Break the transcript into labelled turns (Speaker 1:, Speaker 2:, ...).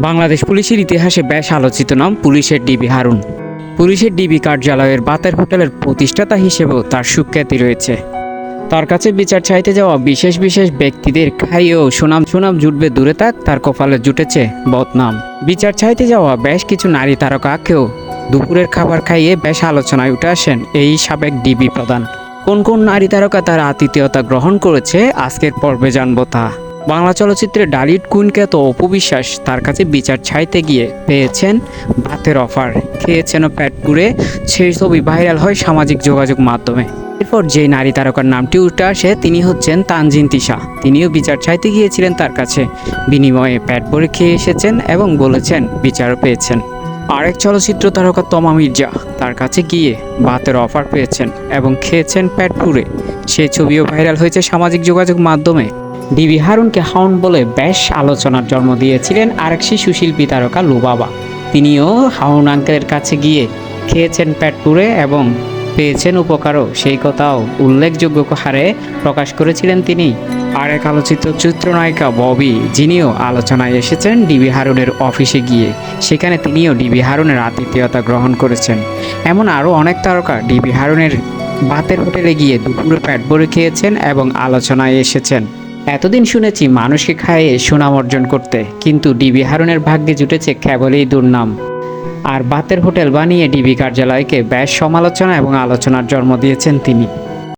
Speaker 1: বাংলাদেশ পুলিশের ইতিহাসে বেশ আলোচিত নাম পুলিশের ডিবি হারুন। পুলিশের ডিবি কার্যালয়ের বাতের হোটেলের প্রতিষ্ঠাতা হিসেবেও তার সুখ্যাতি রয়েছে। তার কাছে বিচার চাইতে যাওয়া বিশেষ বিশেষ ব্যক্তিদের খাইয়েও সুনাম জুটবে দূরে থাক, তার কপালে জুটেছে বদনাম। বিচার চাইতে যাওয়া বেশ কিছু নারী তারকাকেও দুপুরের খাবার খাইয়ে বেশ আলোচনায় উঠে আসেন এই সাবেক ডিবি প্রধান। কোন কোন নারী তারকা তার আতিথেয়তা গ্রহণ করেছে আজকের পর্বে জানবো তা। বাংলা চলচ্চিত্রের ডালিউড কুইন খ্যাত অপু বিশ্বাস তার কাছে বিচার চাইতে গিয়ে পেয়েছেন ভাতের অফার, খেয়েছেন পেট পুড়ে, সেই ছবি ভাইরাল হয় সামাজিক যোগাযোগ মাধ্যমে। এরপর যে নারী তারকার নামটি উঠে আসে তিনি হচ্ছেন তানজিন তিশা। তিনিও বিচার চাইতে গিয়েছিলেন তার কাছে, বিনিময়ে পেট ভরে খেয়ে এসেছেন এবং বলেছেন বিচারও পেয়েছেন। আরেক চলচ্চিত্র তারকা তমা মির্জা তার কাছে গিয়ে ভাতের অফার পেয়েছেন এবং খেয়েছেন পেট পুড়ে, সেই ছবিও ভাইরাল হয়েছে সামাজিক যোগাযোগ মাধ্যমে। ডিবি হারুনকে হাউন বলে বেশ আলোচনার জন্ম দিয়েছিলেন আরেক শিশু শিল্পী তারকা লুবাবা। তিনিও হাউন আঙ্কেলের কাছে গিয়ে খেয়েছেন পেট পুড়ে এবং পেয়েছেন উপকারও, সেই কথাও উল্লেখযোগ্য হারে প্রকাশ করেছিলেন তিনি। আরেক আলোচিত চিত্রনায়িকা ববি, যিনিও আলোচনায় এসেছেন ডিবি হারুনের অফিসে গিয়ে, সেখানে তিনিও ডিবি হারুনের আতিথেয়তা গ্রহণ করেছেন। এমন আরও অনেক তারকা ডিবি হারুনের ভাতের হোটেলে গিয়ে দুপুরে পেট ভরে খেয়েছেন এবং আলোচনায় এসেছেন। এতদিন শুনেছি মানুষকে খাইয়ে সুনাম অর্জন করতে, কিন্তু ডিবি হারুনের ভাগ্যে জুটেছে কেবলই দুর্নাম। আর ভাতের হোটেল বানিয়ে ডিবি কার্যালয়কে বেশ সমালোচনা এবং আলোচনার জন্ম দিয়েছেন তিনি।